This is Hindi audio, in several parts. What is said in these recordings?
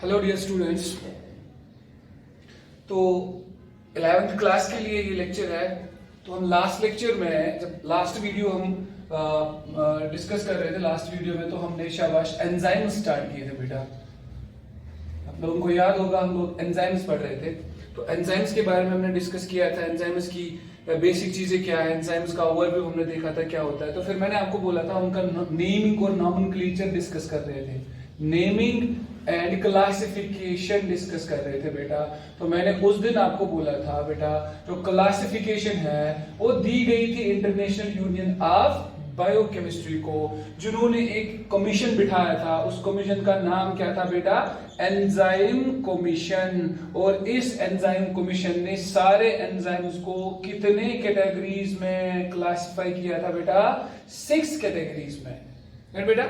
Hello dear students. तो 11th क्लास के लिए ये लेक्चर है। तो हम लास्ट लेक्चर में, जब लास्ट वीडियो हम डिस्कस कर रहे थे, लास्ट वीडियो में तो हमने शाबाश एंजाइम स्टार्ट किए थे बेटा। आप लोगों को याद होगा हम लोग एंजाइम्स पढ़ रहे थे। तो एंजाइम्स के बारे में हमने डिस्कस किया था, एंजाइम्स की बेसिक चीजें क्या है, एंजाइम्स का ओवरव्यू हमने देखा था क्या होता है। तो फिर मैंने आपको बोला था उनका नेमिंग और नॉमेनक्लेचर डिस्कस कर रहे थे, नेमिंग एंड क्लासिफिकेशन डिस्कस कर रहे थे बेटा। तो मैंने उस दिन आपको बोला था बेटा, जो क्लासिफिकेशन है वो दी गई थी इंटरनेशनल यूनियन ऑफ बायोकेमिस्ट्री को, जिन्होंने एक कमीशन बिठाया था। उस कमीशन का नाम क्या था बेटा? Enzyme commission. और इस एंजाइम कमीशन ने सारे एंजाइम्स को कितने कैटेगरीज में क्लासिफाई किया था बेटा? 6 कैटेगरीज में। बेटा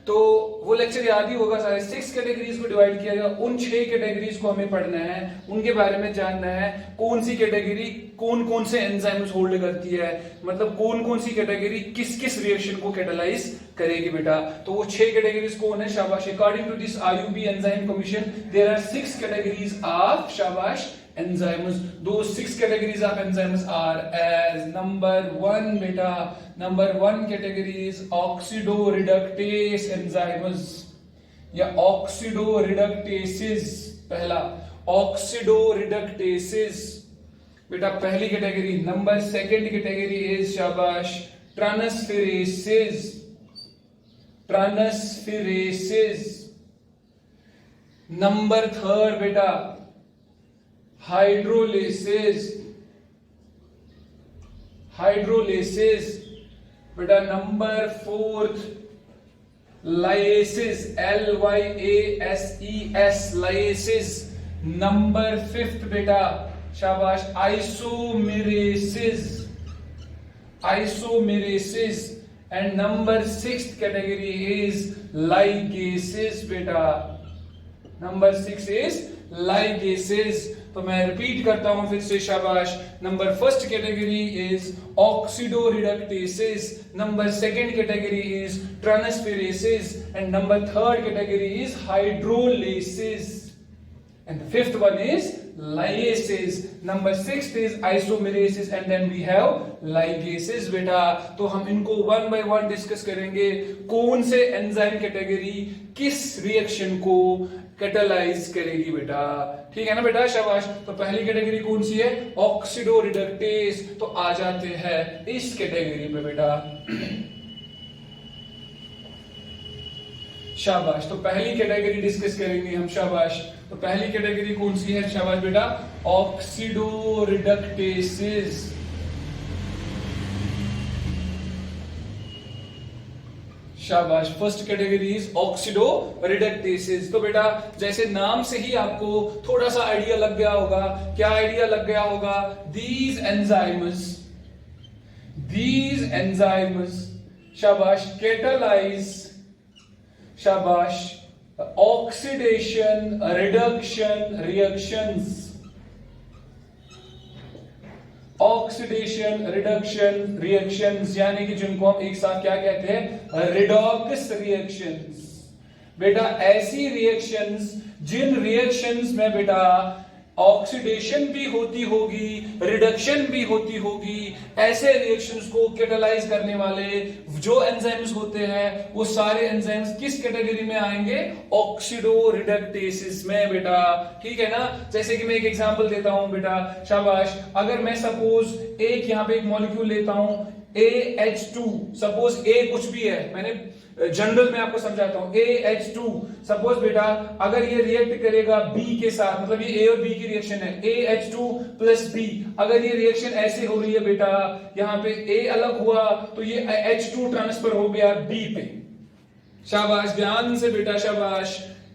तो वो लेक्चर याद ही होगा सारे। 6 कैटेगरीज में डिवाइड किया गया। उन 6 कैटेगरीज को हमें पढ़ना है, उनके बारे में जानना है। कौन सी कैटेगरी कौन कौन से एंजाइम्स होल्ड करती है, मतलब कौन कौन सी कैटेगरी किस किस रिएक्शन को कैटालाइज करेगी बेटा। तो वो 6 कैटेगरीज कौन है? शाबाश। According to this IUB enzyme commission there are 6 categories of शाबाश enzymes. Those 6 categories of enzymes are as number 1 beta, number 1 category is oxidoreductase enzymes या oxidoreductases। पहला oxidoreductases बेटा पहली कैटेगरी। नंबर सेकंड कैटेगरी इज शाबाश transferases, transferases। नंबर थर्ड बेटा हाइड्रोलिसिस, हाइड्रोलिसिस बेटा। Number fourth lyases, LYASES, lyases. Number fifth बेटा शाबाश isomerases, isomerases. And number sixth category is ligases बेटा। Number 6 is ligases. तो मैं रिपीट करता हूं फिर से शाबाश। Number first category is oxidoreductases, number second category is transferases, and number third category is hydrolases, and the fifth one is lyases, number 6th is isomerases, and then we have ligases बेटा। तो हम इनको वन बाय वन डिस्कस करेंगे। कौन से एंजाइम कैटेगरी किस रिएक्शन को कैटालाइज करेगी बेटा, ठीक है ना बेटा? शाबाश। तो पहली कैटेगरी कौन सी है? ऑक्सीडोरिडक्टेस। तो आ जाते हैं इस कैटेगरी पे बेटा। शाबाश। तो पहली कैटेगरी डिस्कस करेंगे हम। शाबाश। तो पहली कैटेगरी कौन सी है? शाबाश बेटा ऑक्सीडोरिडक्टेसेस। शाबाश। First category is oxidoreductases. तो बेटा जैसे नाम से ही आपको थोड़ा सा आइडिया लग गया होगा। क्या आइडिया लग गया होगा? दीज एंजाइम्स शाबाश कैटालाइज शाबाश oxidation reduction reactions, oxidation reduction reactions, यानी कि जिनको हम एक साथ क्या कहते हैं? रिडॉक्स रिएक्शंस बेटा। ऐसी रिएक्शंस जिन रिएक्शंस में बेटा ऑक्सीडेशन भी होती होगी, रिडक्शन भी होती होगी, ऐसे रिएक्शंस को कैटालाइज करने वाले जो एंजाइम्स होते हैं वो सारे एंजाइम्स किस कैटेगरी में आएंगे? ऑक्सीडोरिडक्टेसेस में बेटा, ठीक है ना? जैसे कि मैं एक एग्जांपल देता हूं बेटा। शाबाश। अगर मैं सपोज एक यहां पे एक मॉलिक्यूल लेता हूं AH2, सपोज A कुछ भी है, मैंने जनरल में आपको समझाता हूं। AH2 सपोज बेटा अगर ये रिएक्ट करेगा B के साथ, मतलब ये A और B की रिएक्शन है, AH2 प्लस B। अगर ये रिएक्शन ऐसे हो रही है बेटा, यहां पे A अलग हुआ तो ये H2 ट्रांसफर हो गया B पे। शाबाश। ध्यान से बेटा शाबाश।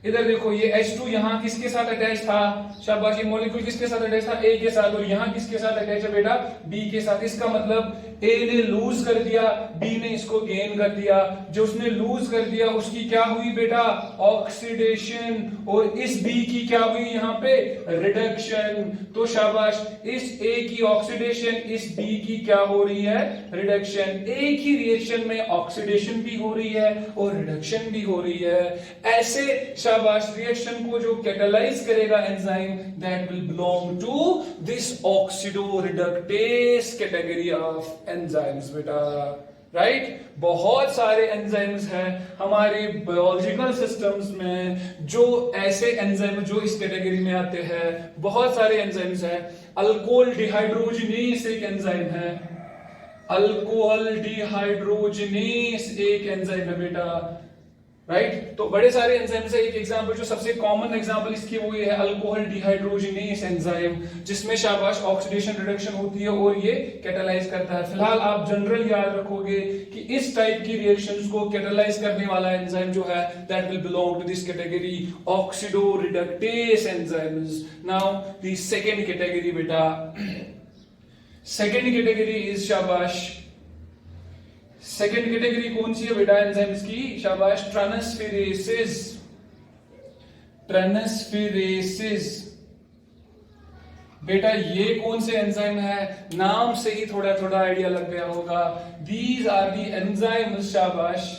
इधर देखो ये H2 यहां किसके साथ अटैच था? शाबाश। ये मॉलिक्यूल किसके साथ अटैच था? A के साथ। और यहां किसके साथ अटैच है बेटा? B के साथ। इसका मतलब A ने लूज कर दिया, B ने इसको गेन कर दिया। जो उसने लूज कर दिया उसकी क्या हुई बेटा? ऑक्सीडेशन। और इस B की क्या हुई यहां पे? रिडक्शन। तो शाबाश। इस A की ऑक्सीडेशन, इस B की क्या हो रही है? रिडक्शन। एक ही रिएक्शन में ऑक्सीडेशन भी हो रही है और रिडक्शन भी हो रही है। ऐसे शाबाश रिएक्शन को जो कैटालाइज करेगा enzyme, that will belong to this oxidoreductase category of enzymes बेटा, राइट। बहुत सारे एंजाइम्स हैं हमारे बायोलॉजिकल सिस्टम्स में जो ऐसे एंजाइम जो इस कैटेगरी में आते हैं, बहुत सारे एंजाइम्स हैं। अल्कोहल डिहाइड्रोजिनेस एक एंजाइम है, अल्कोहल डिहाइड्रोजिनेस एक एंजाइम है बेटा, राइट। तो बड़े सारे एंजाइम्स है। एक एग्जांपल जो सबसे कॉमन एग्जांपल इसकी वो ये है अल्कोहल डिहाइड्रोजिनेस एंजाइम, जिसमें शाबाश ऑक्सीडेशन रिडक्शन होती है और ये कैटालाइज करता है। फिलहाल आप जनरल याद रखोगे कि इस टाइप की रिएक्शंस को कैटालाइज करने वाला एंजाइम जो है that will belong to this category oxidoreductase enzymes. Now the second category बेटा, सेकंड कैटेगरी इज शाबाश, सेकेंड कैटेगरी कौन सी है बेटा एंजाइम्स की, शाबाश ट्रांसफेरेसेस, ट्रांसफेरेसेस। बेटा ये कौन से एंजाइम है, नाम से ही थोड़ा थोड़ा आइडिया लग गया होगा। दीज आर दी एंजाइम्स शाबाश,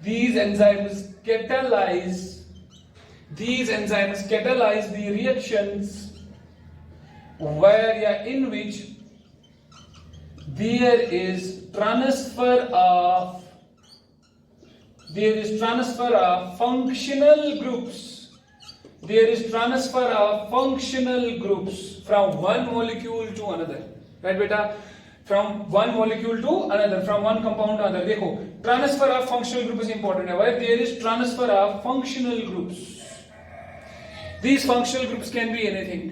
these enzymes catalyze, these enzymes catalyze the reactions where in which there is transfer of functional groups, there is transfer of functional groups from one molecule to another, right beta, from one molecule to another, from one compound to another। देखो transfer of functional group is important है, where there is transfer of functional groups, these functional groups can be anything।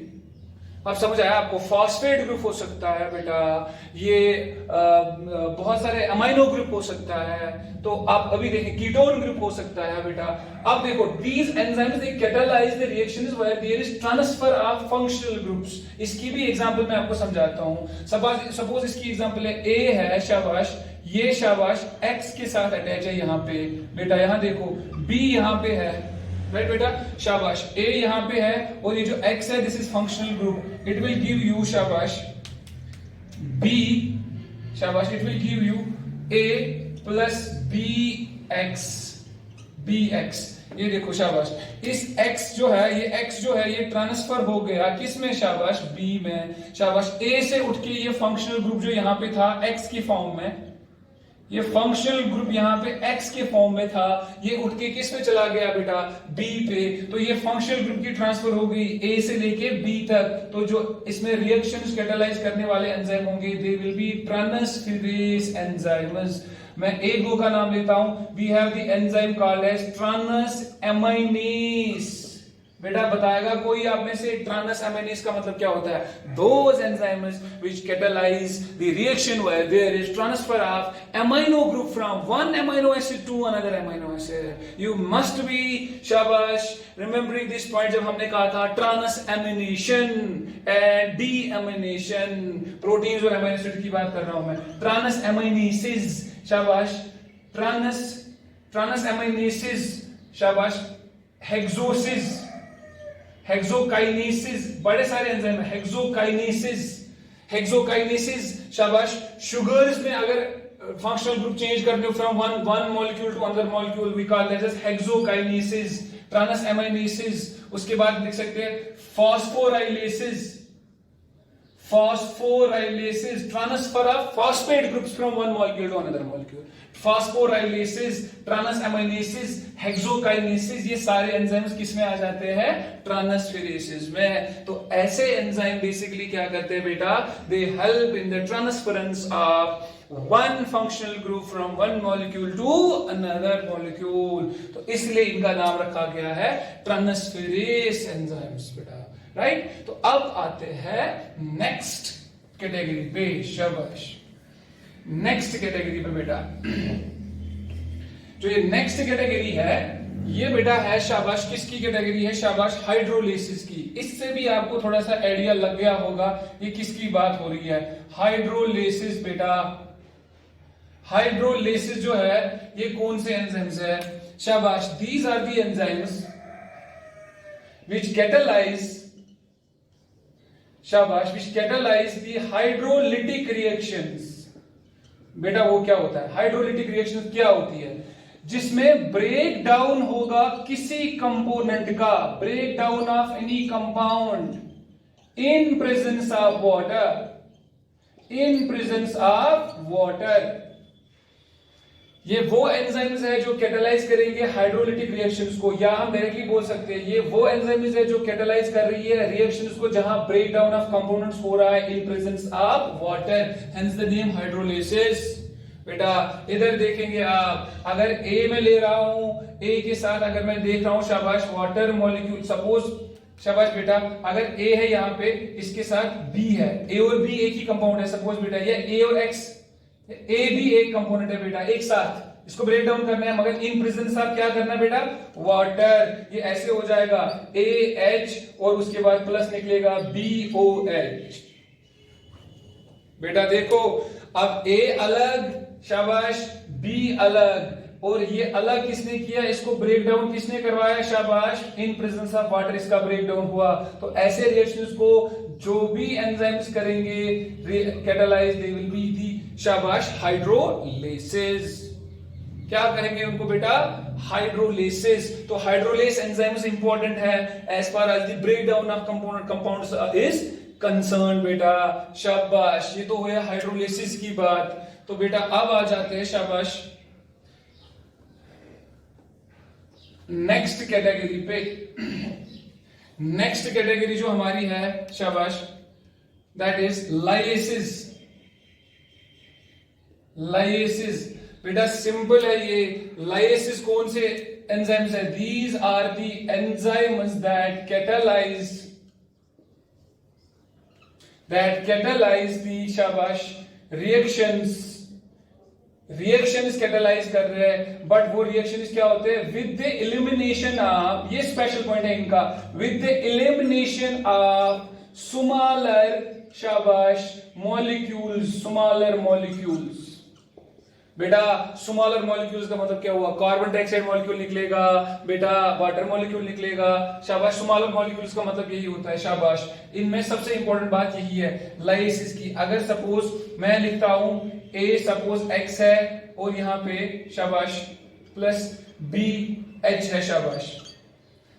अब समझ आया आपको, फॉस्फेट ग्रुप हो सकता है बेटा, ये बहुत सारे अमाइनो ग्रुप हो सकता है, तो आप अभी देखें कीटोन ग्रुप हो सकता है बेटा। अब देखो these enzymes they catalyse the reactions where there is transfer of functional groups. इसकी भी एग्जांपल मैं आपको समझाता हूं। सपोज इसकी एग्जांपल है ए है शाबाश, ये शाबाश एक्स के साथ अटैच है यहाँ पे बेटा, यहाँ देखो बी यहाँ पे है, राइट बेटा, शाबाश ए यहां पे है और ये जो x है this is functional group, it will give you शाबाश b, शाबाश it will give you a plus bx। ये देखो शाबाश इस x जो है ये ट्रांसफर हो गया किस में शाबाश b में, शाबाश a से उठ के ये फंक्शनल ग्रुप जो यहां पे था x की फॉर्म में, ये फंक्शनल ग्रुप यहाँ पे x के फॉर्म में था, ये उठ के किस पे चला गया बेटा B पे, तो ये फंक्शनल ग्रुप की ट्रांसफर हो गई A से लेके B तक। तो जो इसमें रिएक्शंस कैटालाइज करने वाले एंजाइम होंगे they will be transferase enzymes. मैं एक दो का नाम लेता हूं, we have the enzyme called as transaminase. बेटा बताएगा कोई आप में से ट्रांसएमाइनेस का मतलब क्या होता है, those enzymes which catalyze the reaction where there is transfer of amino group from one amino acid to another amino acid। You must be शाबाश remembering this point जब हमने कहा था ट्रांसएमिनेशन एंड डीएमिनेशन, प्रोटीन्स और अमीनो एसिड की बात कर रहा हूं मैं। ट्रांसएमाइनेसिस शाबाश, ट्रांसएमाइनेसिस शाबाश, हेक्सोसिस, हेक्सोकाइनेसिस, बड़े सारे एंजाइम है, हेक्सोकाइनेसिस शाबाश। शुगर्स में अगर फंक्शनल ग्रुप चेंज करते हो from one molecule to another molecule, we call that as hexokinases. Transaminases, उसके बाद लिख सकते हैं phosphorylases, transfer of phosphate groups from one molecule to another molecule, phosphorylases, transaminases, hexokinases, ये सारे एंजाइम्स किस में आ जाते हैं, ट्रांसफेरेसिस में। तो ऐसे एंजाइम बेसिकली क्या करते हैं बेटा, they help in the transference of one functional group from one molecule to another molecule, तो इसलिए इनका नाम रखा गया है ट्रांसफेरेस एंजाइम्स बेटा, राइट। तो अब आते हैं नेक्स्ट कैटेगरी पे, शाबाश नेक्स्ट कैटेगरी पे बेटा। जो ये नेक्स्ट कैटेगरी है ये बेटा है शाबाश किसकी कैटेगरी है, शाबाश हाइड्रोलिसिस की। इससे भी आपको थोड़ा सा आइडिया लग गया होगा ये किसकी बात हो रही है, हाइड्रोलिसिस बेटा। हाइड्रोलिसिस जो है ये कौन से एंजाइम्स है, शाबाश these are the enzymes which catalyze, शाबाश which catalyze the hydrolytic reactions. बेटा वो क्या होता है, हाइड्रोलिटिक रिएक्शंस क्या होती है, जिसमें ब्रेक डाउन होगा किसी कंपोनेंट का, break down of any compound in presence of water, in presence of water. ये वो एंजाइम्स है जो कैटालाइज करेंगे हाइड्रोलिटिक रिएक्शंस को, या हम डायरेक्टली बोल सकते हैं ये वो एंजाइम्स है जो कैटालाइज कर रही है रिएक्शंस को जहां ब्रेक डाउन ऑफ कंपोनेंट्स हो रहा है इन presence of water, hence the name hydrolysis. बेटा इधर देखेंगे आप, अगर ए में ले रहा हूं, ए के साथ अगर मैं देख रहा हूं शाबाश वाटर मॉलिक्यूल, सपोज शाबाश बेटा अगर ए है यहां पे, इसके साथ बी है, ए और बी एक ही कंपाउंड है, सपोज बेटा ये ए और एक्स, ए भी एक कंपोनेंट है बेटा, एक साथ इसको ब्रेक डाउन करना है, मगर इन प्रेजेंस ऑफ क्या करना है बेटा, वाटर। ये ऐसे हो जाएगा ए एच और उसके बाद प्लस निकलेगा बी ओ एच। बेटा देखो अब ए अलग शाबाश, बी अलग, और ये अलग किसने किया, इसको ब्रेक डाउन किसने करवाया शाबाश, इन प्रेजेंस ऑफ वाटर इसका ब्रेक डाउन हुआ। तो ऐसे रिएक्शंस को जो भी एंजाइम्स करेंगे catalyse, they will be the शाबाश हाइड्रोलिसिस। क्या कहेंगे उनको बेटा, हाइड्रोलिसिस। तो हाइड्रोलेस एंजाइम्स इंपॉर्टेंट है as far as the break down of compounds is concern बेटा, शाबाश। ये तो हुआ हाइड्रोलिसिस की बात। तो बेटा अब आ जाते हैं शाबाश नेक्स्ट कैटेगरी पे। नेक्स्ट कैटेगरी जो हमारी है शाबाश, दैट इज लाइसिस। लाइसिस बेटा सिंपल है ये, लाइसिस कौन से एंजाइम्स है, these are the enzymes that catalyse the शाबाश रिएक्शंस कैटालाइज कर रहे हैं, बट वो रिएक्शंस क्या होते हैं, विद द एलिमिनेशन ऑफ, ये स्पेशल पॉइंट है इनका, with the elimination of smaller शाबाश मॉलिक्यूल्स, स्मॉलर मॉलिक्यूल्स। बेटा स्मॉलर मॉलिक्यूल्स का मतलब क्या हुआ, कार्बन डाइऑक्साइड मॉलिक्यूल निकलेगा बेटा, वाटर मॉलिक्यूल निकलेगा शाबाश। स्मॉलर मॉलिक्यूल्स का मतलब यही होता है शाबाश। इनमें सबसे इंपॉर्टेंट बात यही है लाइसिस की। अगर सपोज मैं लिखता हूं ए सपोज एक्स है और यहां पे शाबाश प्लस बी एच है शाबाश,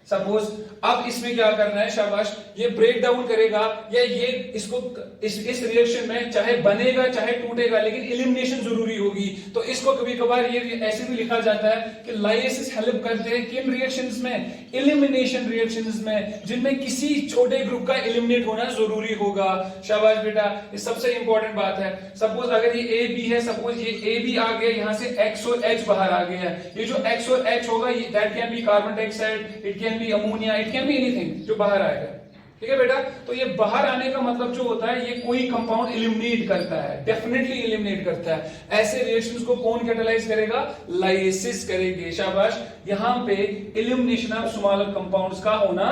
सपोज अब इसमें क्या करना है शाबाश, ये ब्रेक डाउन करेगा या ये इसको इस रिएक्शन में चाहे बनेगा चाहे टूटेगा, लेकिन एलिमिनेशन जरूरी होगी। तो इसको कभी कभार ये ऐसे भी लिखा जाता है कि लाइसिस हेल्प करते हैं किन रिएक्शंस में, एलिमिनेशन रिएक्शंस में, जिनमें किसी छोटे ग्रुप का एलिमिनेट होना जरूरी होगा शाबाश बेटा। ये सबसे इंपॉर्टेंट बात है। सपोज अगर ये ए बी है, सपोज ये ए बी आ गया, यहां से एक्स और एच बाहर आ गया है, ये जो एक्स और एच होगा that can be carbon dioxide, it can B ammonia, it can be anything जो बाहर आएगा। ठीक है बेटा, तो ये बाहर आने का मतलब जो होता है, ये कोई कंपाउंड एलिमिनेट करता है, डेफिनेटली एलिमिनेट करता है। ऐसे रिएक्शंस को कौन कैटालाइज करेगा, लाइसिस करेंगे शाबाश। यहां पे एलिमिनेशन ऑफ स्मॉलर कंपाउंड्स का होना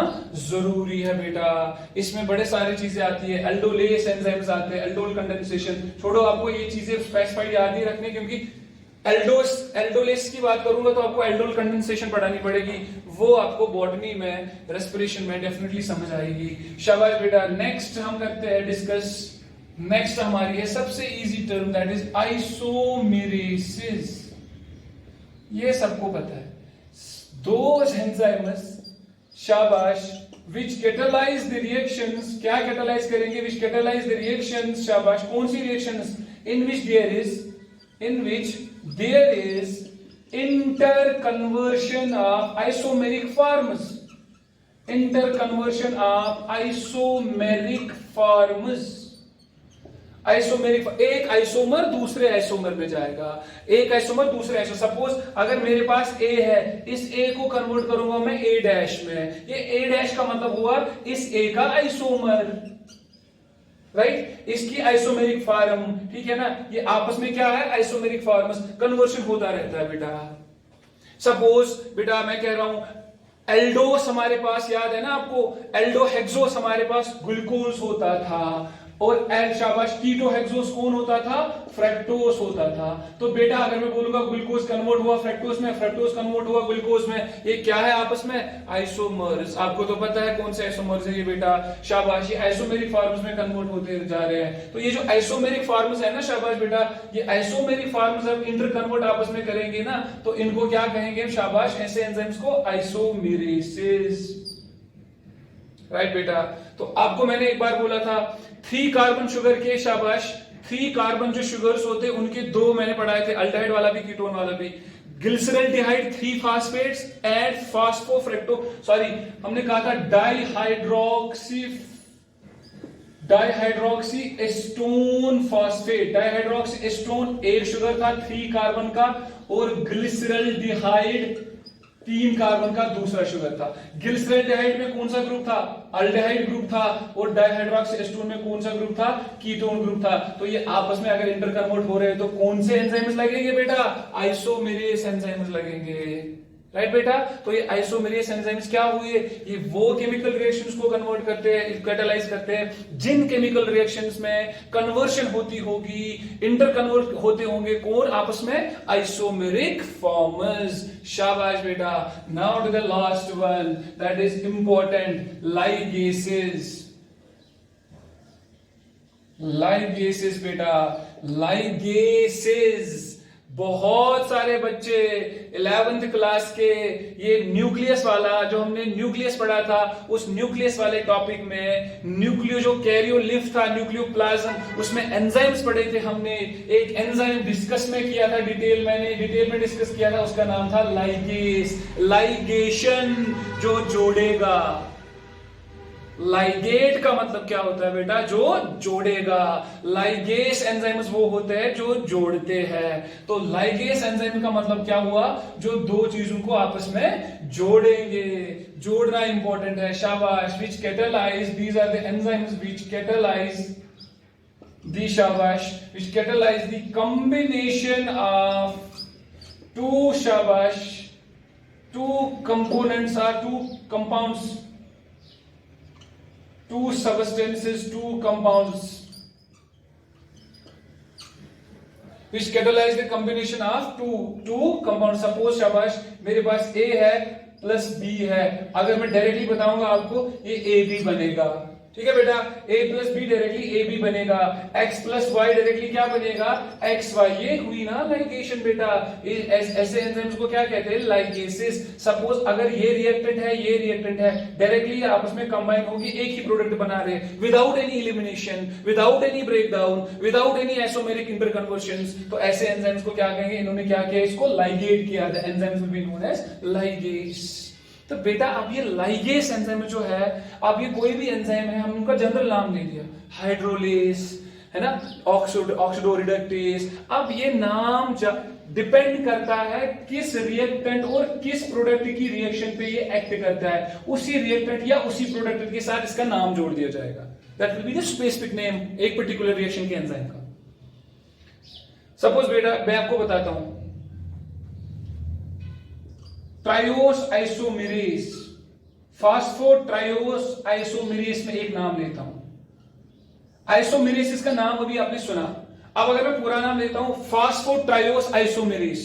जरूरी है बेटा। इसमें बड़े सारी चीजें आती है, एल्डोलेस एंजाइम्स आते हैं, एल्डोल कंडेंसेशन, छोड़ो आपको ये चीजें स्पेसिफाइड याद ही रखने, क्योंकि एल्डोलेस की बात करूंगा तो आपको एल्डोल कंडेंसेशन पढ़ानी पड़ेगी, वो आपको बॉटनी में रेस्पिरेशन में डेफिनेटली समझ आएगी शाबाश बेटा। नेक्स्ट हम करते हैं डिस्कस, नेक्स्ट हमारी है सबसे इजी टर्म, दैट इज आइसोमेरेसिस। ये सबको पता है, दोज एंजाइम्स शाबाश which catalyze the reactions, क्या catalyze करेंगे, which catalyze the reactions शाबाश, कौन सी reactions, in which there is interconversion of isomeric forms, interconversion of isomeric forms। Isomeric, एक आइसोमर दूसरे आइसोमर में जाएगा, एक आइसोमर दूसरे आइसोमर। सपोज अगर मेरे पास ए है, इस ए को कन्वर्ट करूंगा मैं ए डैश में, ये ए डैश का मतलब हुआ इस ए का आइसोमर, राइट, इसकी आइसोमेरिक फॉर्म। ठीक है ना, ये आपस में क्या है, आइसोमेरिक फॉर्म्स, कन्वर्शन होता रहता है बेटा। सपोज बेटा मैं कह रहा हूं एल्डोस, हमारे पास याद है ना आपको, एल्डो हेक्सोस हमारे पास ग्लूकोज होता था, और एल शाबाश कीटोहेक्सोस कौन होता था? फ्रक्टोस होता था। तो बेटा अगर मैं बोलूंगा ग्लूकोज कन्वर्ट हुआ फ्रक्टोस में, फ्रक्टोस कन्वर्ट हुआ ग्लूकोज में, ये क्या है आपस में? आइसोमर्स। आपको तो पता है कौन से आइसोमर्स है ये बेटा, शाबाश, ये आइसोमेरिक फॉर्म्स में कन्वर्ट होते जा रहे हैं। तो ये जो आइसोमेरिक फॉर्म्स है ना शाबाश बेटा, ये आइसोमेरिक फॉर्म्स अब इंटर कन्वर्ट आपस में करेंगे ना, तो इनको क्या कहेंगे शाबाश? ऐसे एंजाइम्स को आइसोमेरेसिस। राइट बेटा। तो आपको मैंने एक बार बोला था 3 कार्बन शुगर के शाबाश 3 कार्बन जो शुगर्स होते उनके 2 मैंने पढ़ाए थे, अल्डिहाइड वाला भी कीटोन वाला भी। ग्लिसरल्डिहाइड 3 फास्फेट्स एंड फास्फोफ्रेक्टो सॉरी हमने कहा था dihydroxy Aston phosphate. Dihydroxy Aston एक शुगर था 3 कार्बन का, और ग्लिसरल्डिहाइड 3 कार्बन का दूसरा शुगर था। ग्लिसरल्डिहाइड में कौन सा ग्रुप था? अल्डिहाइड ग्रुप था। और डाइहाइड्रोक्सी एस्टोन में कौन सा ग्रुप था? कीटोन ग्रुप था। तो ये आपस में अगर इंटर कन्वर्ट हो रहे हैं तो कौन से एंजाइम्स लगेंगे बेटा? आइसोमेरेस एंजाइम्स लगेंगे। राइट बेटा। तो ये आइसोमेरेस एंजाइम्स क्या हुए? ये वो केमिकल रिएक्शंस को कन्वर्ट करते हैं, कैटालाइज करते हैं, जिन केमिकल रिएक्शंस में कन्वर्शन होती होगी, इंटर कन्वर्ट होते होंगे कौन आपस में? Isomeric formers. शाबाश बेटा। Now to the last one that is important, ligases. Ligases बेटा, लाइगेसेस। बहुत सारे बच्चे 11th क्लास के ये न्यूक्लियस वाला जो हमने न्यूक्लियस पढ़ा था, उस न्यूक्लियस वाले टॉपिक में न्यूक्लियो जो कैरियोलिफ था, न्यूक्लियोप्लाज्म, उसमें एंजाइम्स पढ़े थे हमने। एक एंजाइम डिस्कस में किया था, मैंने डिटेल में डिस्कस किया था, उसका नाम था लाइगेस। लाइगेशन जो जोड़ेगा। लाइगेट का मतलब क्या होता है बेटा? जो जोड़ेगा। लाइगेस एंजाइम्स वो होते हैं जो जोड़ते हैं। तो लाइगेस एंजाइम का मतलब क्या हुआ? जो 2 चीजों को आपस में जोड़ेंगे। जोड़ना इंपॉर्टेंट है। शाबाश। Which catalyse, these are the enzymes which catalyse the शाबाश which catalyse the combination of 2 शाबाश 2 components or 2 compounds, 2 substances, 2 compounds which catalyze the combination of two compounds. Suppose शाबाश मेरे पास A है प्लस B है, अगर मैं डायरेक्टली बताऊंगा आपको ये AB बनेगा। ठीक है बेटा। A plus B directly A B बनेगा। X प्लस वाई डायरेक्टली क्या बनेगा? XY। ये हुई ना लाइगेशन बेटा। ऐसे एंजाइम्स को क्या कहते हैं? लाइगेसेस। सपोज अगर ये रिएक्टेंट है, ये रिएक्टेंट है, डायरेक्टली आपस में कंबाइन होगी, एक ही प्रोडक्ट बना रहे, without any elimination, without any breakdown, without any isomeric interconversions. तो ऐसे एंजाइम्स को क्या कहेंगे? इन्होंने क्या किया? इसको लाइगेट किया। The enzymes will be known as ligase. तो बेटा अब ये लाइगेस एंजाइम जो है, अब ये कोई भी एंजाइम है, हम उनका जनरल नाम ले दिया, हाइड्रोलेस है ना, ऑक्सीडोरिडक्टेस। अब ये नाम डिपेंड करता है किस रिएक्टेंट और किस प्रोडक्ट की रिएक्शन पे ये एक्ट करता है, उसी रिएक्टेंट या उसी प्रोडक्ट के साथ इसका नाम जोड़ दिया जाएगा। That will be the specific name एक पर्टिकुलर रिएक्शन के एंजाइम का। सपोज बेटा मैं आपको बताता हूं, ट्रायोस आइसोमेरेस, फास्फोट्रायोस आइसोमेरेस में एक नाम लेता हूं। आइसोमेरेसिस का नाम अभी आपने सुना। अब अगर मैं पूरा नाम लेता हूं, फास्फोट्रायोस आइसोमेरेस।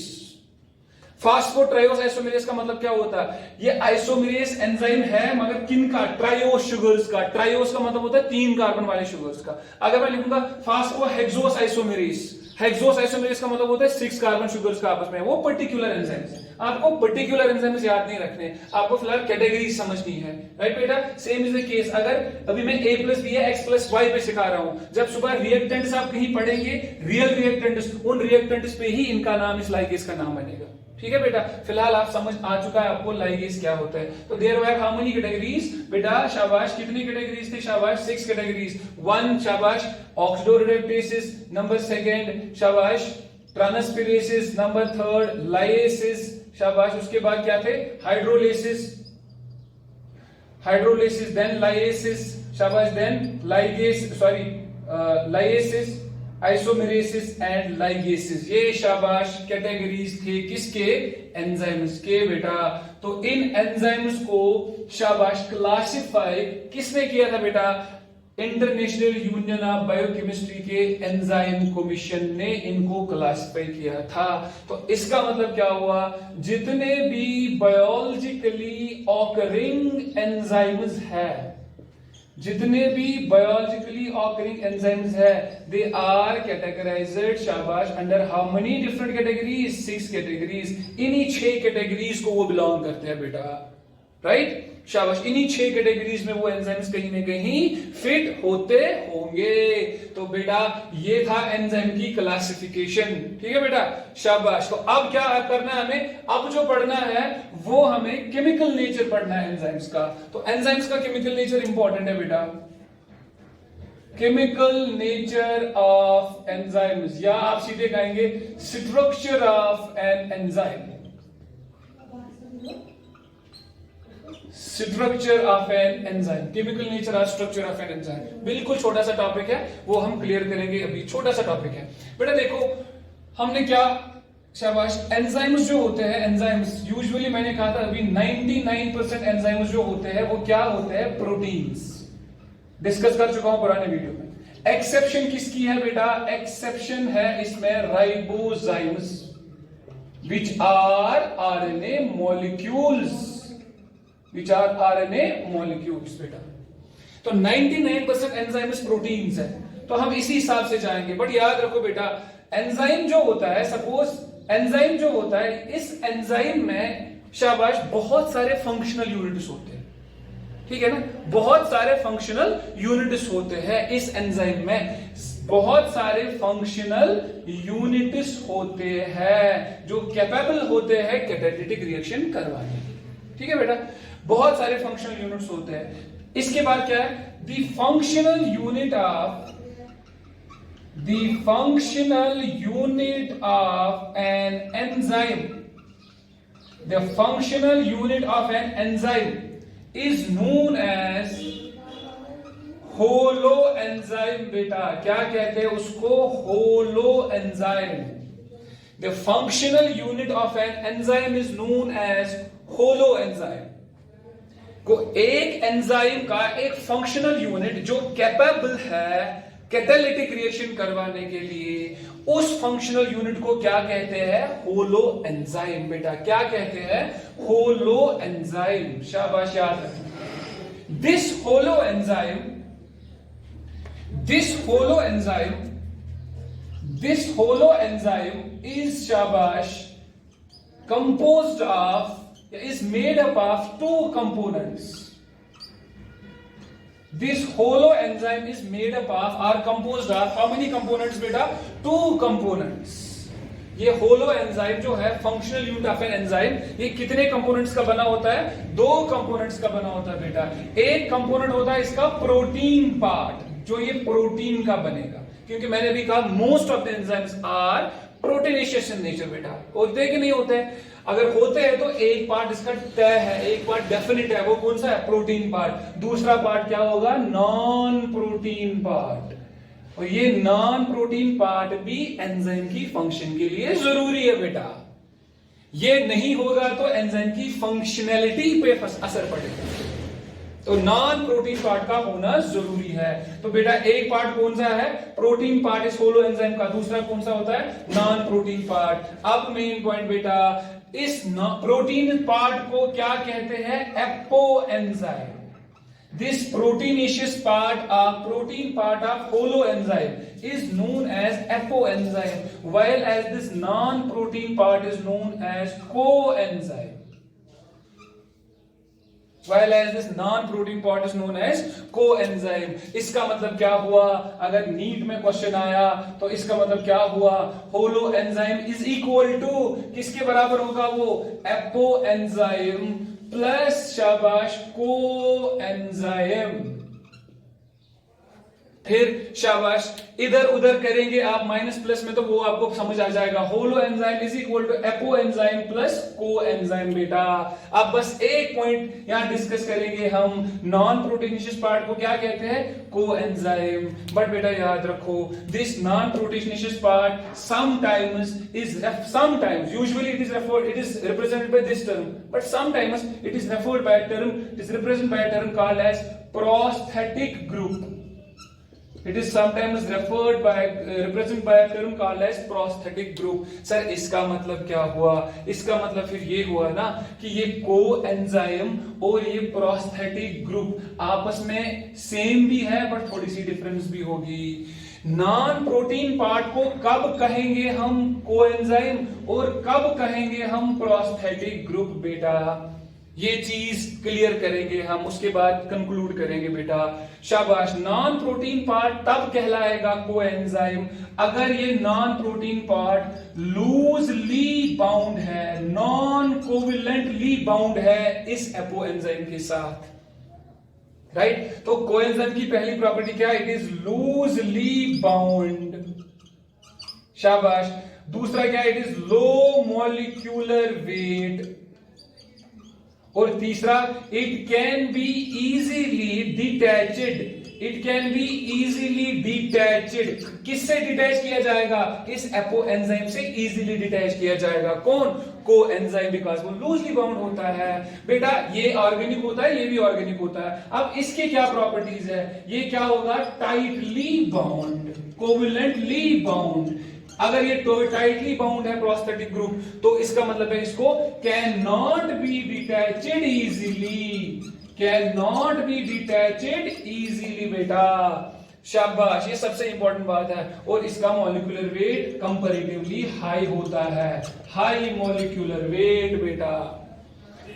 फास्फोट्रायोस आइसोमेरेस का मतलब क्या होता है? ये आइसोमेरेस एंजाइम है, मगर किन का? ट्रायोस शुगर्स का। ट्रायोस का मतलब होता है 3 कार्बन वाले शुगर्स का। अगर मैं लिखूंगा फास्फोहेक्सोस आइसोमेरेस, हेक्सोस आइसोमेरेस का मतलब होता है 6 कार्बन शुगर्स का आपस में, वो पर्टिकुलर एंजाइम्स है। आपको पर्टिकुलर एंजाइम्स याद नहीं रखने, आपको फिलहाल कैटेगरी समझनी है। राइट बेटा। सेम इज द केस, अगर अभी मैं A प्लस बी है X प्लस वाई पे सिखा रहा हूं, जब सुबह रिएक्टेंट्स आप कहीं पढ़ेंगे, रियल रिएक्टेंट्स, उन रिएक्टेंट्स पे ही इनका नाम, इस लाइगेस का नाम बनेगा। ठीक है बेटा। फिलहाल आप समझ आ चुका है आपको लाइगेस क्या होता है। तो there were how many categories बेटा? शाबाश। कितनी कैटेगरीज थी? शाबाश 6 कैटेगरीज। 1 शाबाश ऑक्सीडोरिडक्टेसेस, नंबर 2 शाबाश ट्रांसफेरेसेस, नंबर 3 लाइएसेस, शाबाश। उसके बाद क्या थे? हाइड्रोलेसिस, देन लाइएसिस, शाबाश, देन लाइगेस लाइएसिस, आइसोमेरेसिस एंड लाइगेसिस। ये शाबाश कैटेगरीज थे किसके? एंजाइम्स के बेटा। तो इन एंजाइम्स को शाबाश क्लासिफाई किसने किया था बेटा? इंटरनेशनल यूनियन ऑफ बायोकेमिस्ट्री के एंजाइम कमीशन ने इनको क्लासिफाई किया था। तो इसका मतलब क्या हुआ, जितने भी बायोलॉजिकली ऑकरिंग एंजाइम्स है, जितने भी बायोलॉजिकली ऑकरिंग एंजाइम्स है, दे आर कैटेगराइज्ड, शाबाश, under how many different categories, 6 categories. इन्हीं 6 कैटेगरीज को वो बिलोंग करते हैं बेटा, राइट, शाबाश। इन्हीं 6 कैटेगरीज में वो एंजाइम्स कहीं ना कहीं फिट होते होंगे। तो बेटा ये था एंजाइम की क्लासिफिकेशन, ठीक है बेटा, शाबाश। तो अब क्या करना है हमें, अब जो पढ़ना है वो हमें केमिकल नेचर पढ़ना है एंजाइम्स का। तो एंजाइम्स का केमिकल नेचर इंपॉर्टेंट है बेटा, केमिकल नेचर ऑफ एंजाइम्स, या आप सीधे कहेंगे structure of an enzyme, structure of an enzyme, chemical nature और स्ट्रक्चर ऑफ एन एंजाइम। बिल्कुल छोटा सा टॉपिक है, वो हम क्लियर करेंगे अभी, छोटा सा टॉपिक है बेटा। देखो हमने क्या, शाबाश, एंजाइम्स जो होते हैं, एंजाइम्स यूजुअली मैंने कहा था अभी 99% एंजाइम्स जो होते हैं वो क्या होते हैं, प्रोटीन्स। डिस्कस कर चुका हूं पुराने वीडियो में। एक्सेप्शन किसकी है बेटा, एक्सेप्शन है इसमें ribozymes, which are RNA molecules, which are RNA molecules बेटा। तो 99% एंजाइम्स प्रोटीन्स है, तो हम इसी हिसाब से जाएंगे। बट याद रखो बेटा, एंजाइम जो होता है, सपोज एंजाइम जो होता है, इस एंजाइम में, शाबाश, बहुत सारे फंक्शनल यूनिट्स होते हैं, ठीक है ना, बहुत सारे फंक्शनल यूनिट्स होते हैं इस एंजाइम में, बहुत सारे फंक्शनल यूनिट्स होते हैं जो कैपेबल होते हैं कैटालिटिक रिएक्शन करवाने की, ठीक है बेटा, बहुत सारे फंक्शनल यूनिट्स होते हैं। इसके बाद क्या है, the functional unit of an enzyme, the functional unit of an enzyme is known as holoenzyme बेटा। क्या कहते हैं उसको, holoenzyme. The functional unit of an enzyme is known as holoenzyme. को एक एंजाइम का एक फंक्शनल यूनिट जो कैपेबल है कैटालिटिक रिएक्शन करवाने के लिए, उस फंक्शनल यूनिट को क्या कहते हैं, होलो एंजाइम बेटा। क्या कहते हैं, होलो एंजाइम, शाबाश, याद रखना। दिस होलो एंजाइम इज, शाबाश, composed of, is made up of 2 components. This holo enzyme is made up of or composed of how many components beta, 2 components. ये होलो एंजाइम जो है, functional unit of an enzyme, ये कितने कंपोनेंट्स का बना होता है, 2 कंपोनेंट्स का बना होता है बेटा। एक कंपोनेंट होता है इसका प्रोटीन पार्ट, जो ये प्रोटीन का बनेगा, क्योंकि मैंने अभी कहा most of the enzymes are proteinaceous in nature बेटा। होते कि नहीं होते, अगर होते हैं तो एक पार्ट इसका तय है, एक पार्ट डेफिनेट है, वो कौन सा है, प्रोटीन पार्ट। दूसरा पार्ट क्या होगा, नॉन प्रोटीन पार्ट। और ये नॉन प्रोटीन पार्ट भी एंजाइम की फंक्शन के लिए जरूरी है बेटा। ये नहीं होगा तो एंजाइम की फंक्शनैलिटी पे असर पड़ेगा। तो नॉन प्रोटीन पार्ट का होना जरूरी है। तो बेटा एक पार्ट कौन सा है, प्रोटीन पार्ट इस होलो एंजाइम का, दूसरा कौन सा होता है, नॉन प्रोटीन पार्ट। अब मेन पॉइंट बेटा, इस प्रोटीन पार्ट को क्या कहते हैं, apo enzyme. This proteinaceous part of holo enzyme is known as apoenzyme, while as this non-protein part is known as coenzyme. While as this non-protein part is known as coenzyme. इसका मतलब क्या हुआ, अगर नीट में क्वेश्चन आया तो इसका मतलब क्या हुआ, holoenzyme is equal to किसके बराबर होगा, वो एपो एंजाइम प्लस, शाबाश, कोएंजाइम। फिर शाबाश इधर उधर करेंगे आप माइनस प्लस में, तो वो आपको समझ आ जाएगा। Holoenzyme is equal to apoenzyme plus coenzyme बेटा। अब बस एक पॉइंट यहां डिस्कस करेंगे हम, नॉन प्रोटीनेशियस पार्ट को क्या कहते हैं, कोएंजाइम। बट बेटा याद रखो, this non proteinaceous part sometimes usually it is represented by this term, but sometimes it is referred by a term, it is represented by a term called as prosthetic group. It is sometimes represented by a term called as prosthetic group. Sir इसका मतलब क्या हुआ? इसका मतलब फिर ये हुआ ना कि ये कोएंजाइम और ये प्रोस्थेटिक ग्रुप आपस में सेम भी है बट थोड़ी सी डिफरेंस भी होगी। नॉन प्रोटीन पार्ट को कब कहेंगे हम कोएंजाइम और कब कहेंगे हम प्रोस्थेटिक ग्रुप बेटा? ये चीज क्लियर करेंगे हम, उसके बाद कंक्लूड करेंगे बेटा। शाबाश। नॉन प्रोटीन पार्ट तब कहलाएगा कोएंजाइम अगर ये non protein part loosely bound है, नॉन कोविलेंटली बाउंड है इस एपोएंजाइम के साथ। राइट? तो कोएंजाइम की पहली प्रॉपर्टी क्या है? It is loosely bound. शाबाश। दूसरा क्या है? It is low molecular weight. और तीसरा, it can be easily detached. It can be easily detached. किससे डिटैच किया जाएगा? इस एपोएंजाइम से इजीली डिटैच किया जाएगा। कौन? कोएंजाइम, बिकॉज वो लूजली बाउंड होता है। बेटा ये ऑर्गेनिक होता है, ये भी ऑर्गेनिक होता है। अब इसके क्या प्रॉपर्टीज है? ये क्या होगा? Tightly bound, covalently bound. अगर ये टाइटली बाउंड है प्रोस्थेटिक ग्रुप तो इसका मतलब है इसको can not be detached easily, can not be detached easily बेटा। शाबाश, ये सबसे इंपॉर्टेंट बात है। और इसका मॉलिक्यूलर वेट कंपैरेटिवली हाई होता है, हाई मॉलिक्यूलर वेट बेटा।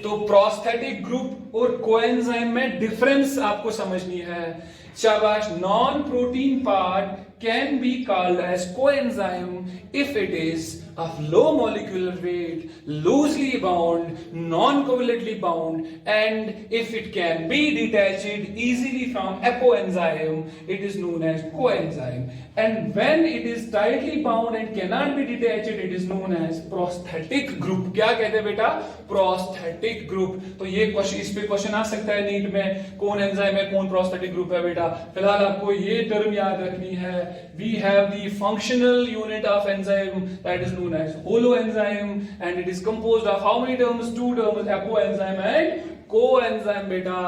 तो प्रोस्थेटिक ग्रुप और कोएंजाइम में डिफरेंस आपको समझनी है। शाबाश। Non protein part can be called as coenzyme if it is of low molecular weight, loosely bound, non-covalently bound, and if it can be detached easily from apoenzyme, it is known as coenzyme. And when it is tightly bound and cannot be detached, it is known as prosthetic group. क्या कहते हैं बेटा? Prosthetic group. तो ये क्वेश्चन, इस पे क्वेश्चन आ सकता है नीट में, कौन एंजाइम है, कौन प्रोस्थेटिक ग्रुप है बेटा। फिलहाल आपको ये टर्म याद रखनी है। We have the functional unit of enzyme that is known as holoenzyme and it is composed of how many terms? 2 terms, apoenzyme and coenzyme बेटा।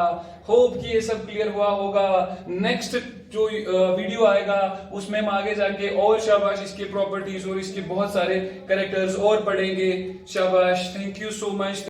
होप कि ये सब क्लियर हुआ होगा। नेक्स्ट जो वीडियो आएगा उसमें हम आगे जाके और शाबाश इसके प्रॉपर्टीज और इसके बहुत सारे कैरेक्टर्स और पढ़ेंगे। शाबाश, थैंक यू सो मच।